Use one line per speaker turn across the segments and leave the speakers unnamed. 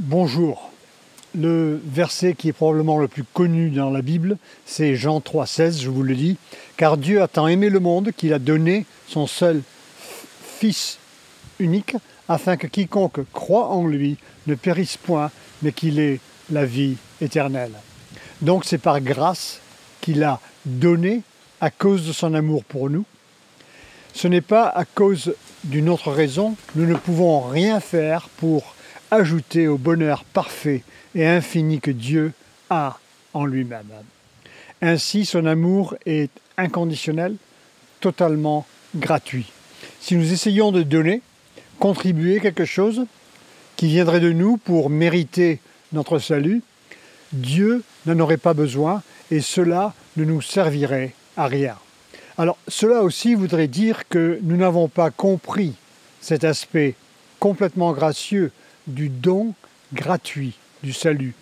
Bonjour. Le verset qui est probablement le plus connu dans la Bible, c'est Jean 3,16, je vous le dis. Car Dieu a tant aimé le monde qu'il a donné son seul Fils unique, afin que quiconque croit en lui ne périsse point, mais qu'il ait la vie éternelle. Donc c'est par grâce qu'il a donné à cause de son amour pour nous. Ce n'est pas à cause d'une autre raison. Nous ne pouvons rien faire pour ajouter au bonheur parfait et infini que Dieu a en lui-même. Ainsi, son amour est inconditionnel, totalement gratuit. Si nous essayons de donner, contribuer quelque chose qui viendrait de nous pour mériter notre salut, Dieu n'en aurait pas besoin et cela ne nous servirait à rien. Alors, cela aussi voudrait dire que nous n'avons pas compris cet aspect complètement gracieux du don gratuit du salut,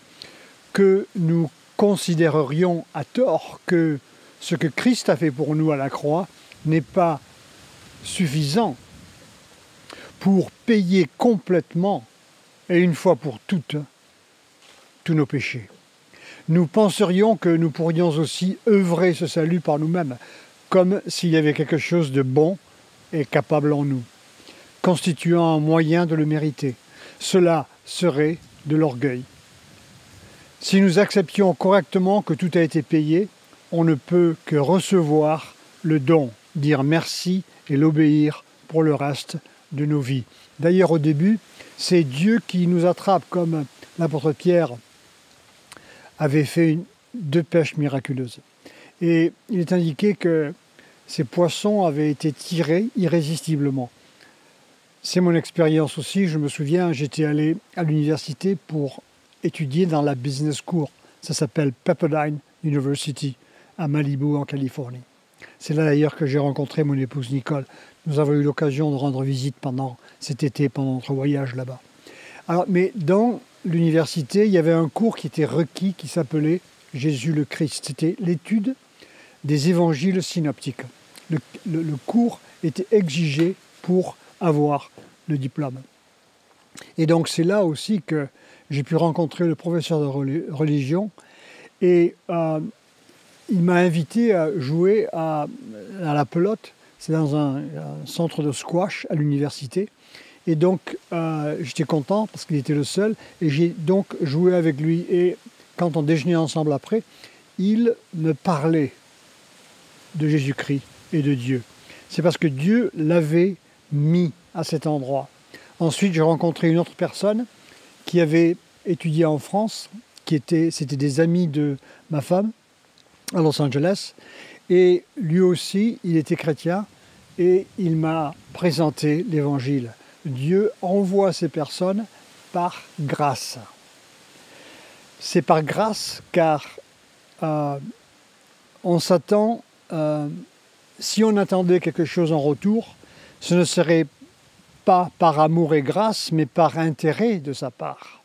que nous considérerions à tort que ce que Christ a fait pour nous à la croix n'est pas suffisant pour payer complètement et une fois pour toutes tous nos péchés. Nous penserions que nous pourrions aussi œuvrer ce salut par nous-mêmes, comme s'il y avait quelque chose de bon et capable en nous, constituant un moyen de le mériter. Cela serait de l'orgueil. Si nous acceptions correctement que tout a été payé, on ne peut que recevoir le don, dire merci et l'obéir pour le reste de nos vies. D'ailleurs, au début, c'est Dieu qui nous attrape, comme l'apôtre Pierre avait fait deux pêches miraculeuses. Et il est indiqué que ces poissons avaient été tirés irrésistiblement. C'est mon expérience aussi. Je me souviens, j'étais allé à l'université pour étudier dans la business school. Ça s'appelle Pepperdine University à Malibu, en Californie. C'est là d'ailleurs que j'ai rencontré mon épouse Nicole. Nous avons eu l'occasion de rendre visite pendant cet été, pendant notre voyage là-bas. Alors, mais dans l'université, il y avait un cours qui était requis qui s'appelait Jésus le Christ. C'était l'étude des évangiles synoptiques. Le cours était exigé pour avoir le diplôme. Et donc c'est là aussi que j'ai pu rencontrer le professeur de religion et il m'a invité à jouer à la pelote. C'est dans un centre de squash à l'université. Et donc j'étais content parce qu'il était le seul et j'ai donc joué avec lui. Et quand on déjeunait ensemble après, il me parlait de Jésus-Christ et de Dieu. C'est parce que Dieu l'avait mis à cet endroit. Ensuite, j'ai rencontré une autre personne qui avait étudié en France, c'était des amis de ma femme à Los Angeles, et lui aussi, il était chrétien, et il m'a présenté l'Évangile. Dieu envoie ces personnes par grâce. C'est par grâce car on s'attend, si on attendait quelque chose en retour, ce ne serait pas par amour et grâce, mais par intérêt de sa part.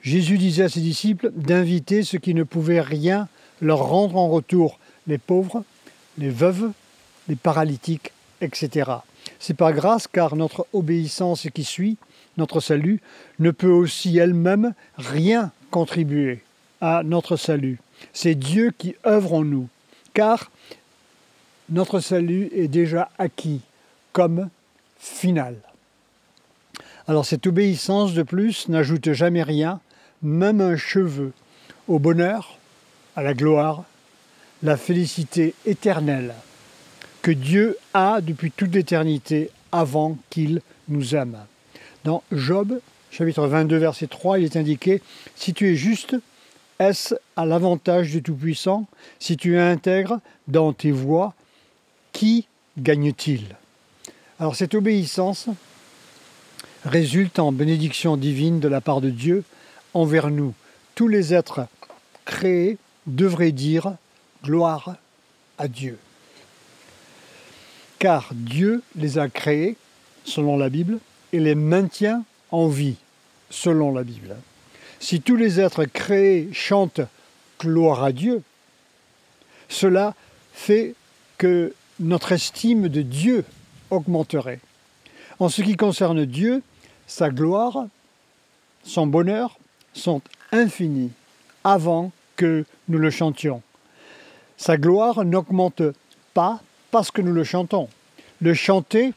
Jésus disait à ses disciples d'inviter ceux qui ne pouvaient rien leur rendre en retour, les pauvres, les veuves, les paralytiques, etc. C'est par grâce car notre obéissance qui suit, notre salut, ne peut aussi elle-même rien contribuer à notre salut. C'est Dieu qui œuvre en nous, car notre salut est déjà acquis comme final. Alors cette obéissance de plus n'ajoute jamais rien, même un cheveu, au bonheur, à la gloire, la félicité éternelle que Dieu a depuis toute l'éternité avant qu'il nous aime. Dans Job, chapitre 22, verset 3, il est indiqué « Si tu es juste, est-ce à l'avantage du Tout-Puissant? Si tu es intègre dans tes voies, qui gagne-t-il » Alors cette obéissance résulte en bénédiction divine de la part de Dieu envers nous. Tous les êtres créés devraient dire gloire à Dieu. Car Dieu les a créés, selon la Bible, et les maintient en vie, selon la Bible. Si tous les êtres créés chantent gloire à Dieu, cela fait que notre estime de Dieu augmenterait. En ce qui concerne Dieu, sa gloire, son bonheur sont infinis avant que nous le chantions. Sa gloire n'augmente pas parce que nous le chantons. Le chanter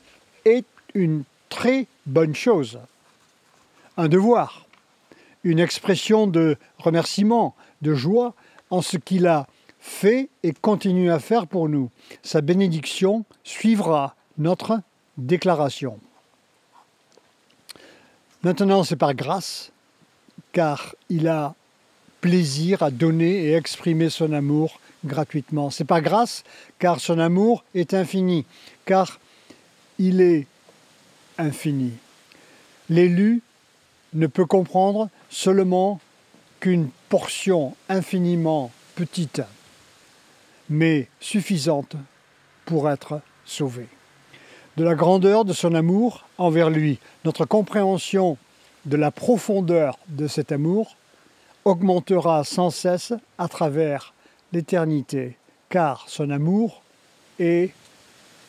est une très bonne chose, un devoir, une expression de remerciement, de joie en ce qu'il a fait et continue à faire pour nous. Sa bénédiction suivra notre déclaration. Maintenant, c'est par grâce, car il a plaisir à donner et exprimer son amour gratuitement. C'est par grâce, car son amour est infini, car il est infini. L'élu ne peut comprendre seulement qu'une portion infiniment petite, mais suffisante pour être sauvé. De la grandeur de son amour envers lui, notre compréhension de la profondeur de cet amour augmentera sans cesse à travers l'éternité, car son amour est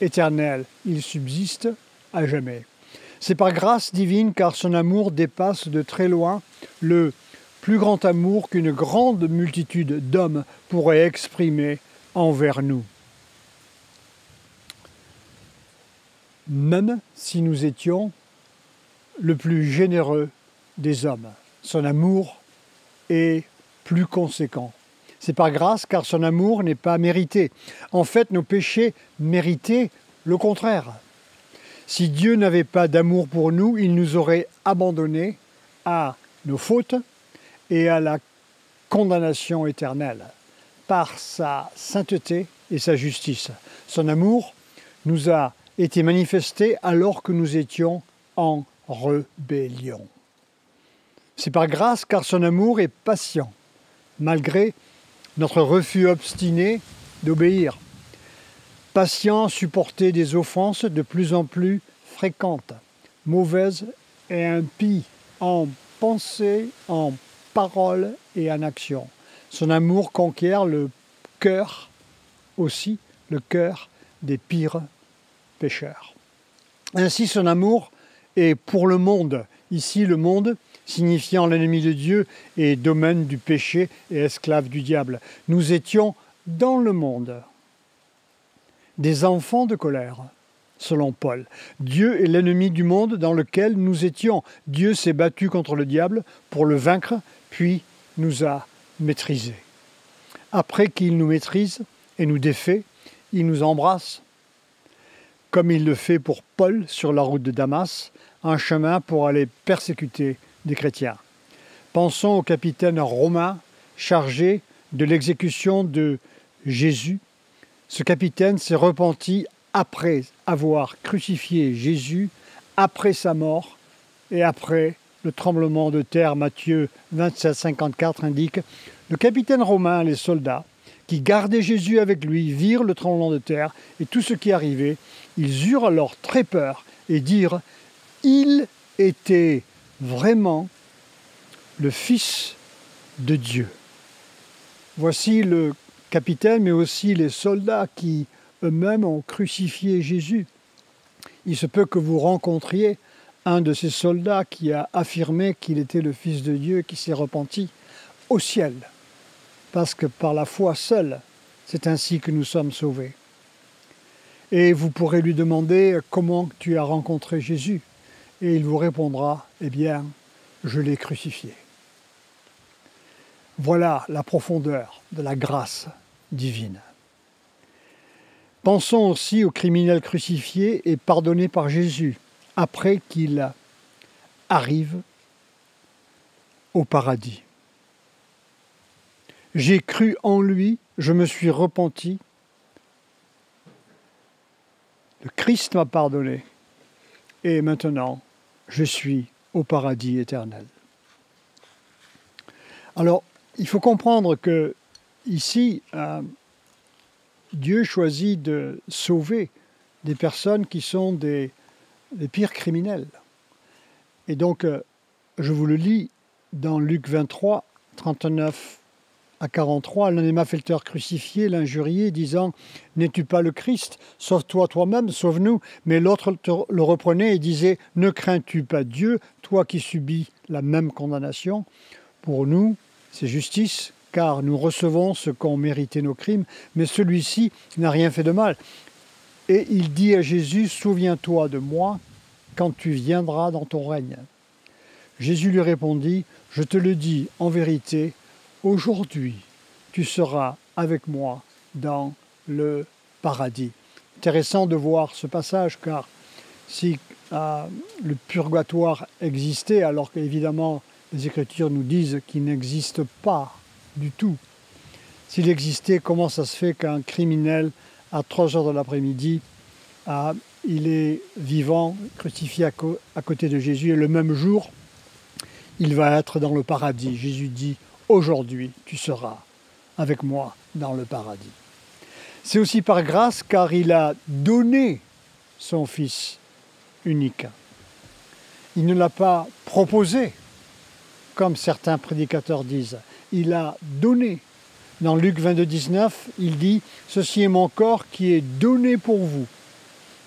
éternel, il subsiste à jamais. C'est par grâce divine, car son amour dépasse de très loin le plus grand amour qu'une grande multitude d'hommes pourrait exprimer envers nous. Même si nous étions le plus généreux des hommes, son amour est plus conséquent. C'est par grâce, car son amour n'est pas mérité. En fait, nos péchés méritaient le contraire. Si Dieu n'avait pas d'amour pour nous, il nous aurait abandonnés à nos fautes et à la condamnation éternelle par sa sainteté et sa justice. Son amour nous a été manifesté alors que nous étions en rébellion. C'est par grâce, car son amour est patient, malgré notre refus obstiné d'obéir. Patient à supporter des offenses de plus en plus fréquentes, mauvaises et impies, en pensée, en parole et en action. Son amour conquiert le cœur aussi, le cœur des pires pécheurs. Ainsi, son amour est pour le monde. Ici, le monde, signifiant l'ennemi de Dieu et domaine du péché et esclave du diable. Nous étions dans le monde, des enfants de colère, selon Paul. Dieu est l'ennemi du monde dans lequel nous étions. Dieu s'est battu contre le diable pour le vaincre, puis nous a maîtrisés. Après qu'il nous maîtrise et nous défait, il nous embrasse, comme il le fait pour Paul sur la route de Damas, un chemin pour aller persécuter des chrétiens. Pensons au capitaine romain chargé de l'exécution de Jésus. Ce capitaine s'est repenti après avoir crucifié Jésus, après sa mort et après le tremblement de terre. Matthieu 27, 54 indique « Le capitaine romain, les soldats, qui gardaient Jésus avec lui, virent le tremblement de terre et tout ce qui arrivait. Ils eurent alors très peur et dirent « Il était vraiment le Fils de Dieu. » Voici le capitaine, mais aussi les soldats qui eux-mêmes ont crucifié Jésus. Il se peut que vous rencontriez un de ces soldats qui a affirmé qu'il était le Fils de Dieu, qui s'est repenti au ciel. Parce que par la foi seule, c'est ainsi que nous sommes sauvés. Et vous pourrez lui demander comment tu as rencontré Jésus. Et il vous répondra, eh bien, je l'ai crucifié. Voilà la profondeur de la grâce divine. Pensons aussi au criminel crucifié et pardonné par Jésus, après qu'il arrive au paradis. J'ai cru en lui, je me suis repenti. Le Christ m'a pardonné et maintenant je suis au paradis éternel. Alors, il faut comprendre que ici, Dieu choisit de sauver des personnes qui sont des pires criminels. Et donc, je vous le lis dans Luc 23, 39 à 43, l'un des malfaiteurs crucifiés l'injuriait, disant « N'es-tu pas le Christ? Sauve-toi toi-même, sauve-nous. » Mais l'autre le reprenait et disait « Ne crains-tu pas Dieu, toi qui subis la même condamnation? Pour nous, c'est justice, car nous recevons ce qu'ont mérité nos crimes, mais celui-ci n'a rien fait de mal. Et il dit à Jésus, « Souviens-toi de moi quand tu viendras dans ton règne. » Jésus lui répondit, « Je te le dis en vérité, aujourd'hui tu seras avec moi dans le paradis. » Intéressant de voir ce passage, car si le purgatoire existait, alors qu'évidemment les Écritures nous disent qu'il n'existe pas du tout. S'il existait, comment ça se fait qu'un criminel, à 3 heures de l'après-midi, il est vivant, crucifié à côté de Jésus, et le même jour, il va être dans le paradis. Jésus dit, « Aujourd'hui, tu seras avec moi dans le paradis. » C'est aussi par grâce, car il a donné son Fils unique. Il ne l'a pas proposé, comme certains prédicateurs disent. Il a donné. Dans Luc 22, 19, il dit « Ceci est mon corps qui est donné pour vous. »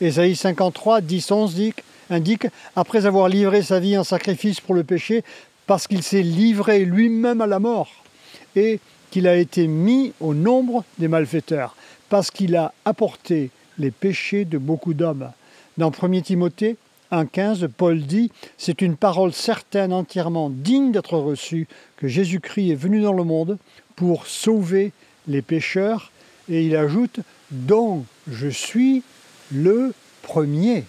Ésaïe 53, 10, 11 indique « Après avoir livré sa vie en sacrifice pour le péché, parce qu'il s'est livré lui-même à la mort, et qu'il a été mis au nombre des malfaiteurs, parce qu'il a apporté les péchés de beaucoup d'hommes. » Dans 1 Timothée 1,15, Paul dit « C'est une parole certaine, entièrement digne d'être reçue, que Jésus-Christ est venu dans le monde pour sauver les pécheurs. » Et il ajoute « dont je suis le premier. »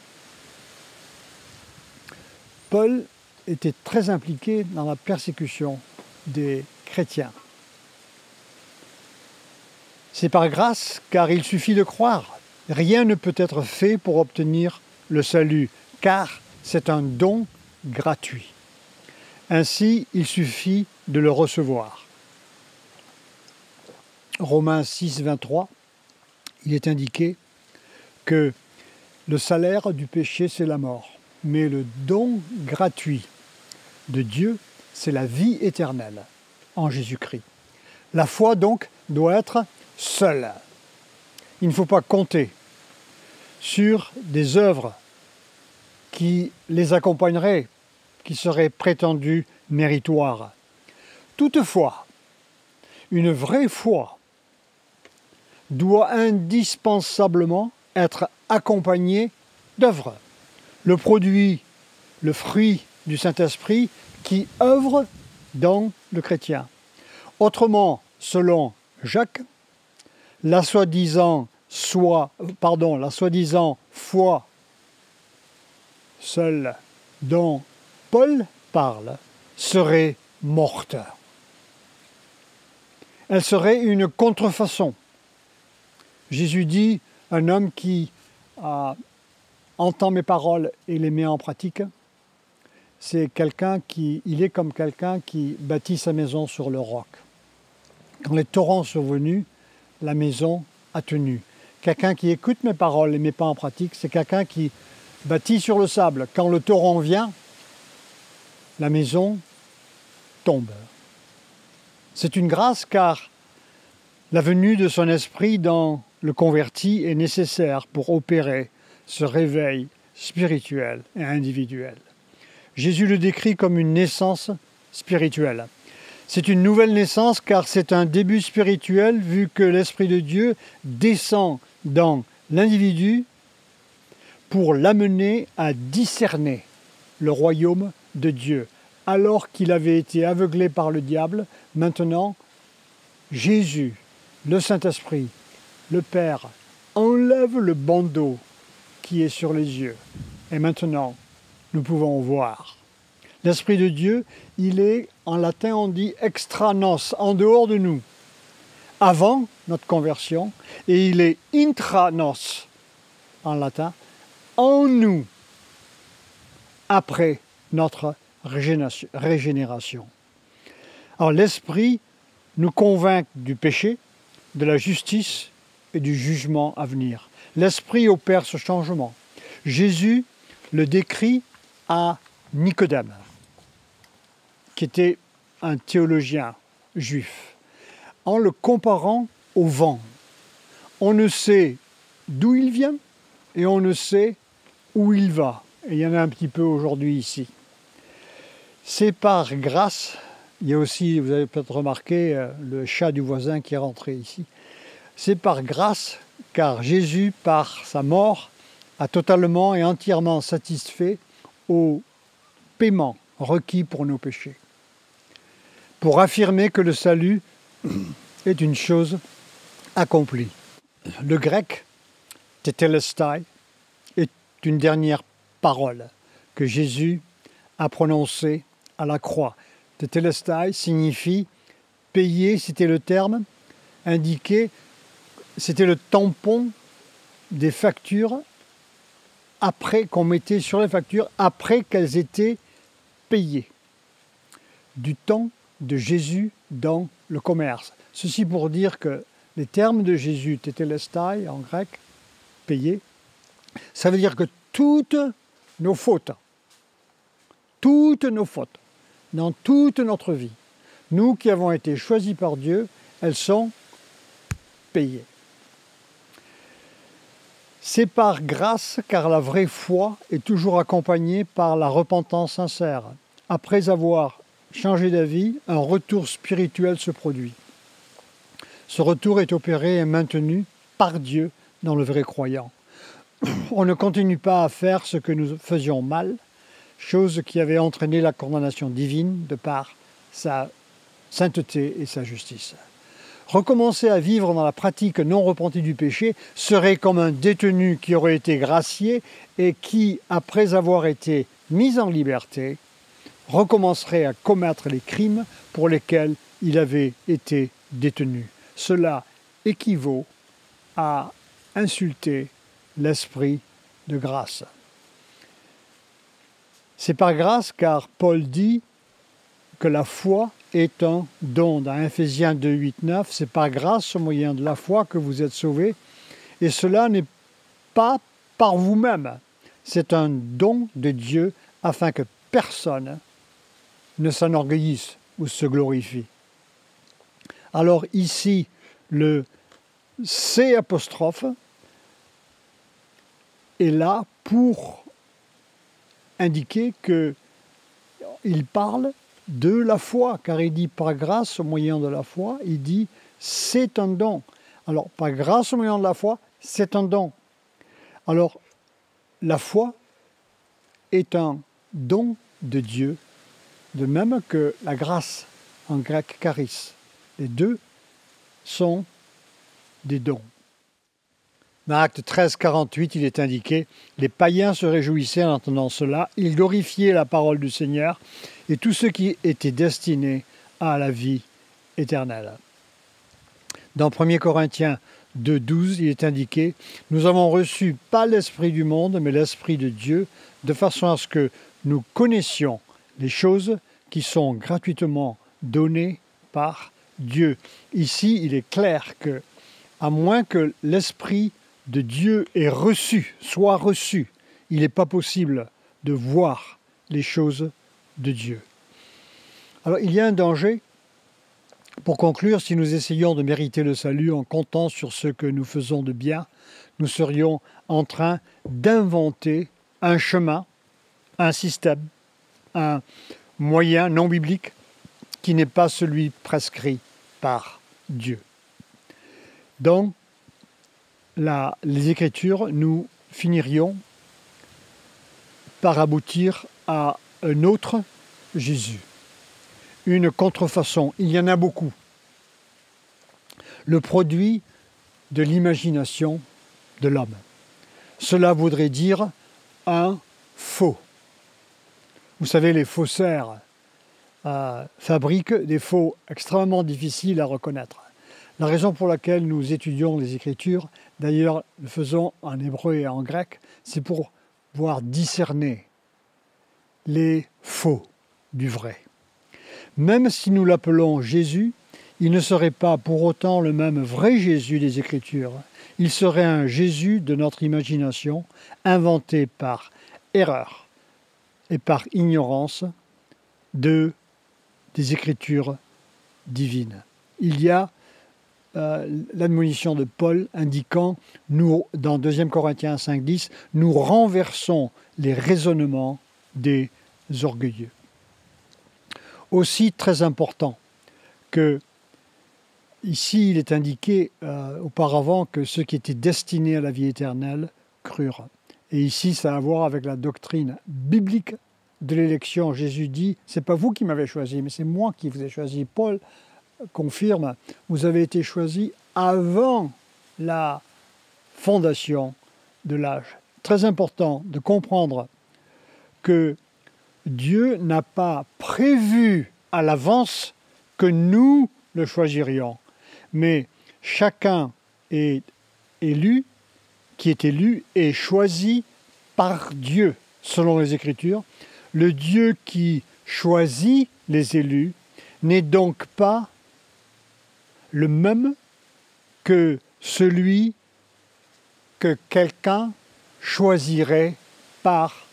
Paul était très impliqué dans la persécution des chrétiens. C'est par grâce, car il suffit de croire. Rien ne peut être fait pour obtenir le salut, car c'est un don gratuit. Ainsi, il suffit de le recevoir. Romains 6, 23, il est indiqué que le salaire du péché, c'est la mort, mais le don gratuit de Dieu, c'est la vie éternelle en Jésus-Christ. La foi, donc, doit être seule. Il ne faut pas compter sur des œuvres qui les accompagneraient, qui seraient prétendues méritoires. Toutefois, une vraie foi doit indispensablement être accompagnée d'œuvres. Le produit, le fruit du Saint-Esprit qui œuvre dans le chrétien. Autrement, selon Jacques, la soi-disant foi seule dont Paul parle serait morte. Elle serait une contrefaçon. Jésus dit, un homme qui entend mes paroles et les met en pratique, il est comme quelqu'un qui bâtit sa maison sur le roc. Quand les torrents sont venus, la maison a tenu. Quelqu'un qui écoute mes paroles et ne met pas en pratique, c'est quelqu'un qui bâtit sur le sable. Quand le torrent vient, la maison tombe. C'est une grâce car la venue de son esprit dans le converti est nécessaire pour opérer ce réveil spirituel et individuel. Jésus le décrit comme une naissance spirituelle. C'est une nouvelle naissance car c'est un début spirituel vu que l'Esprit de Dieu descend dans l'individu pour l'amener à discerner le royaume de Dieu. Alors qu'il avait été aveuglé par le diable, maintenant, Jésus, le Saint-Esprit, le Père, enlève le bandeau qui est sur les yeux. Et maintenant, nous pouvons voir. L'Esprit de Dieu, il est, en latin on dit extra nos, en dehors de nous, avant notre conversion, et il est intra nos, en latin, en nous, après notre régénération. Alors l'Esprit nous convainc du péché, de la justice et du jugement à venir. L'Esprit opère ce changement. Jésus le décrit à Nicodème, qui était un théologien juif, en le comparant au vent. On ne sait d'où il vient et on ne sait où il va. Et il y en a un petit peu aujourd'hui ici. C'est par grâce il y a aussi, vous avez peut-être remarqué, le chat du voisin qui est rentré ici. C'est par grâce, car Jésus, par sa mort, a totalement et entièrement satisfait au paiement requis pour nos péchés. Pour affirmer que le salut est une chose accomplie. Le grec, tetelestai, est une dernière parole que Jésus a prononcée à la croix. Tetelestai signifie payer, c'était le terme indiqué, c'était le tampon des factures après qu'on mettait sur les factures, après qu'elles étaient payées. Du temps de Jésus dans le commerce. Ceci pour dire que les termes de Jésus, tetelestai en grec, payer, ça veut dire que toutes nos fautes, dans toute notre vie, nous qui avons été choisis par Dieu, elles sont payées. C'est par grâce, car la vraie foi est toujours accompagnée par la repentance sincère. Après avoir changé d'avis, un retour spirituel se produit. Ce retour est opéré et maintenu par Dieu dans le vrai croyant. On ne continue pas à faire ce que nous faisions mal, chose qui avait entraîné la condamnation divine de par sa sainteté et sa justice. Recommencer à vivre dans la pratique non repentie du péché serait comme un détenu qui aurait été gracié et qui, après avoir été mis en liberté, recommencerait à commettre les crimes pour lesquels il avait été détenu. Cela équivaut à insulter l'esprit de grâce. C'est par grâce car Paul dit que la foi est un don. Dans Ephésiens 2, 8, 9, c'est par grâce au moyen de la foi que vous êtes sauvés. Et cela n'est pas par vous-même. C'est un don de Dieu afin que personne ne s'enorgueillisse ou se glorifie. Alors ici, le C' est là pour indiquer qu'il parle de la foi, car il dit par grâce au moyen de la foi, il dit c'est un don. Alors par grâce au moyen de la foi, c'est un don. Alors la foi est un don de Dieu, de même que la grâce en grec charis. Les deux sont des dons. Dans Acte 13, 48, il est indiqué « Les païens se réjouissaient en entendant cela, ils glorifiaient la parole du Seigneur et tous ceux qui étaient destinés à la vie éternelle. » Dans 1 Corinthiens 2, 12, il est indiqué « Nous avons reçu pas l'esprit du monde, mais l'esprit de Dieu, de façon à ce que nous connaissions les choses qui sont gratuitement données par Dieu. » Ici, il est clair que, à moins que l'esprit de Dieu soit reçu, il n'est pas possible de voir les choses de Dieu. Alors, il y a un danger. Pour conclure, si nous essayons de mériter le salut en comptant sur ce que nous faisons de bien, nous serions en train d'inventer un chemin, un système, un moyen non biblique qui n'est pas celui prescrit par Dieu. Dans les Écritures, nous finirions par aboutir à un autre Jésus, une contrefaçon. Il y en a beaucoup. Le produit de l'imagination de l'homme. Cela voudrait dire un faux. Vous savez, les faussaires fabriquent des faux extrêmement difficiles à reconnaître. La raison pour laquelle nous étudions les Écritures, d'ailleurs le faisons en hébreu et en grec, c'est pour pouvoir discerner les faux du vrai. Même si nous l'appelons Jésus, il ne serait pas pour autant le même vrai Jésus des Écritures. Il serait un Jésus de notre imagination, inventé par erreur et par ignorance des Écritures divines. Il y a l'admonition de Paul indiquant, nous, dans 2 Corinthiens 5, 10, nous renversons les raisonnements des orgueilleux. Aussi très important que ici il est indiqué auparavant que ceux qui étaient destinés à la vie éternelle crurent. Et ici ça a à voir avec la doctrine biblique de l'élection. Jésus dit, c'est pas vous qui m'avez choisi, mais c'est moi qui vous ai choisi. Paul confirme, vous avez été choisi avant la fondation de l'âge. Très important de comprendre que Dieu n'a pas prévu à l'avance que nous le choisirions, mais chacun est élu, qui est élu, est choisi par Dieu, selon les Écritures. Le Dieu qui choisit les élus n'est donc pas le même que celui que quelqu'un choisirait par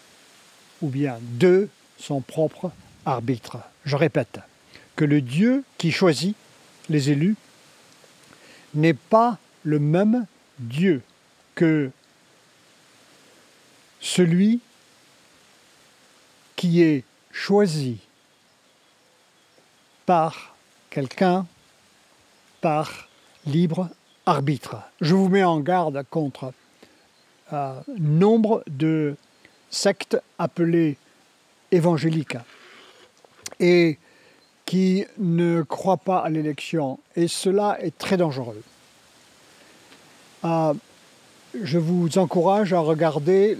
ou bien de son propre arbitre. Je répète, que le Dieu qui choisit les élus n'est pas le même Dieu que celui qui est choisi par quelqu'un par libre arbitre. Je vous mets en garde contre nombre de sectes appelées évangéliques et qui ne croient pas à l'élection. Et cela est très dangereux. Je vous encourage à regarder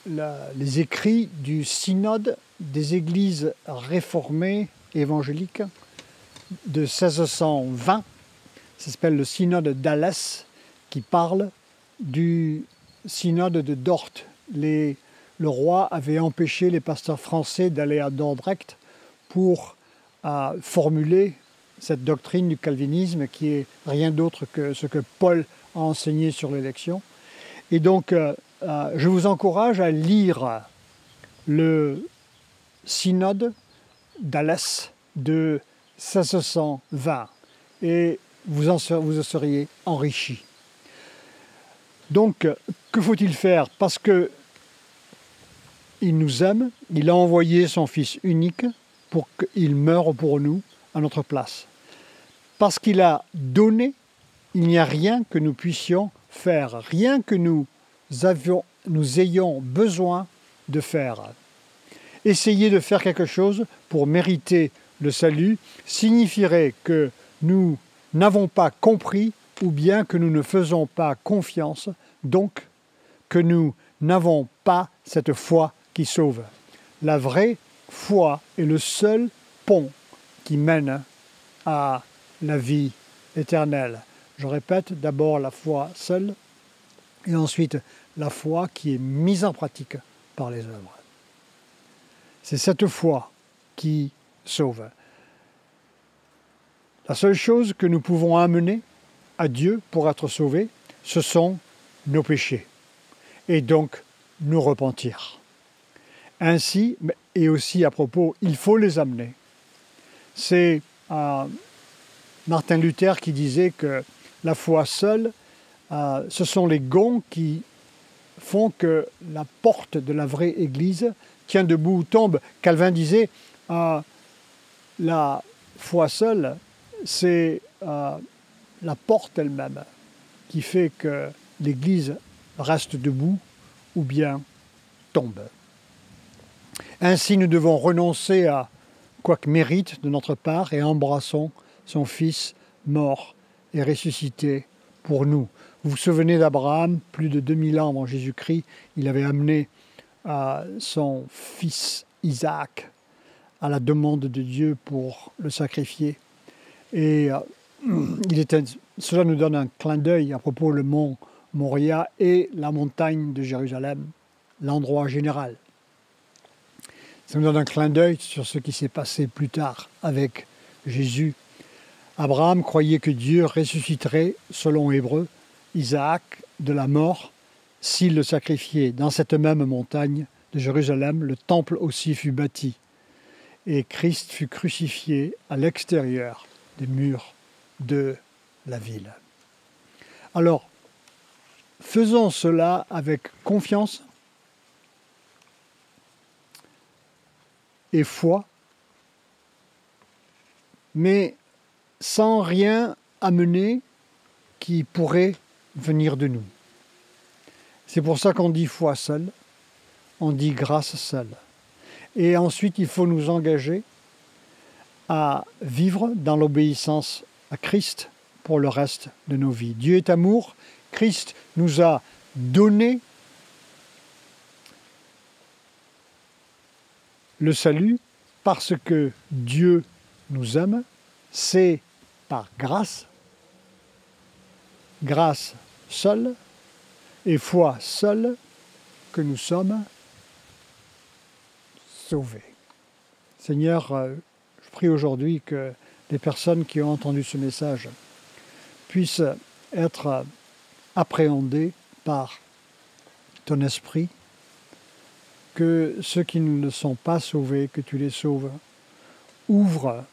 les écrits du synode des églises réformées évangéliques de 1620. Ça s'appelle le synode d'Alès, qui parle du synode de Dort. Le roi avait empêché les pasteurs français d'aller à Dordrecht pour formuler cette doctrine du calvinisme qui est rien d'autre que ce que Paul a enseigné sur l'élection. Et donc, je vous encourage à lire le synode d'Alès de 1620 et vous en seriez enrichi. Donc, que faut-il faire? Parce que il nous aime, il a envoyé son Fils unique pour qu'il meure pour nous à notre place. Parce qu'il a donné, il n'y a rien que nous puissions faire, rien que nous ayons besoin de faire. Essayer de faire quelque chose pour mériter le salut signifierait que nous n'avons pas compris ou bien que nous ne faisons pas confiance, donc que nous n'avons pas cette foi qui sauve. La vraie foi est le seul pont qui mène à la vie éternelle. Je répète, d'abord la foi seule et ensuite la foi qui est mise en pratique par les œuvres. C'est cette foi qui sauve. La seule chose que nous pouvons amener à Dieu pour être sauvés, ce sont nos péchés et donc nous repentir. Ainsi, et aussi à propos, il faut les amener. C'est Martin Luther qui disait que la foi seule, ce sont les gonds qui font que la porte de la vraie Église tient debout ou tombe. Calvin disait, la foi seule, c'est la porte elle-même qui fait que l'Église reste debout ou bien tombe. Ainsi, nous devons renoncer à quoique mérite de notre part et embrassons son Fils mort et ressuscité pour nous. Vous vous souvenez d'Abraham, plus de 2000 ans avant Jésus-Christ, il avait amené son fils Isaac à la demande de Dieu pour le sacrifier. Et cela nous donne un clin d'œil à propos du mont Moria et la montagne de Jérusalem, l'endroit général. Ça nous donne un clin d'œil sur ce qui s'est passé plus tard avec Jésus. Abraham croyait que Dieu ressusciterait, selon Hébreu, Isaac de la mort s'il le sacrifiait. Dans cette même montagne de Jérusalem, le temple aussi fut bâti et Christ fut crucifié à l'extérieur des murs de la ville. Alors, faisons cela avec confiance et foi mais sans rien amener qui pourrait venir de nous. C'est pour ça qu'on dit foi seule, on dit grâce seule. Et ensuite, il faut nous engager à vivre dans l'obéissance à Christ pour le reste de nos vies. Dieu est amour, Christ nous a donné le salut parce que Dieu nous aime, c'est par grâce, grâce seule et foi seule que nous sommes sauvés. Seigneur, je prie aujourd'hui que les personnes qui ont entendu ce message puissent être appréhendées par ton esprit, que ceux qui ne sont pas sauvés, que tu les sauves. Ouvre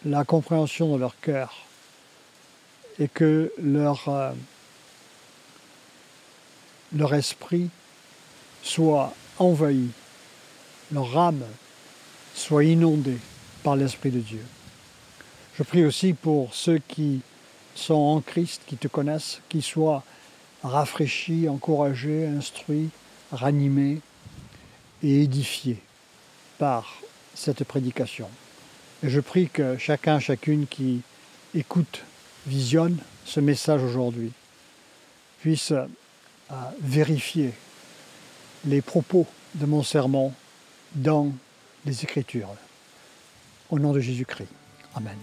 la compréhension de leur cœur et que leur esprit soit envahi, leur âme soit inondée par l'Esprit de Dieu. Je prie aussi pour ceux qui sont en Christ, qui te connaissent, qui soient rafraîchis, encouragés, instruits, ranimés et édifiés par cette prédication. Et je prie que chacun, chacune qui écoute, visionne ce message aujourd'hui, puisse vérifier les propos de mon sermon dans les Écritures. Au nom de Jésus-Christ. Amen.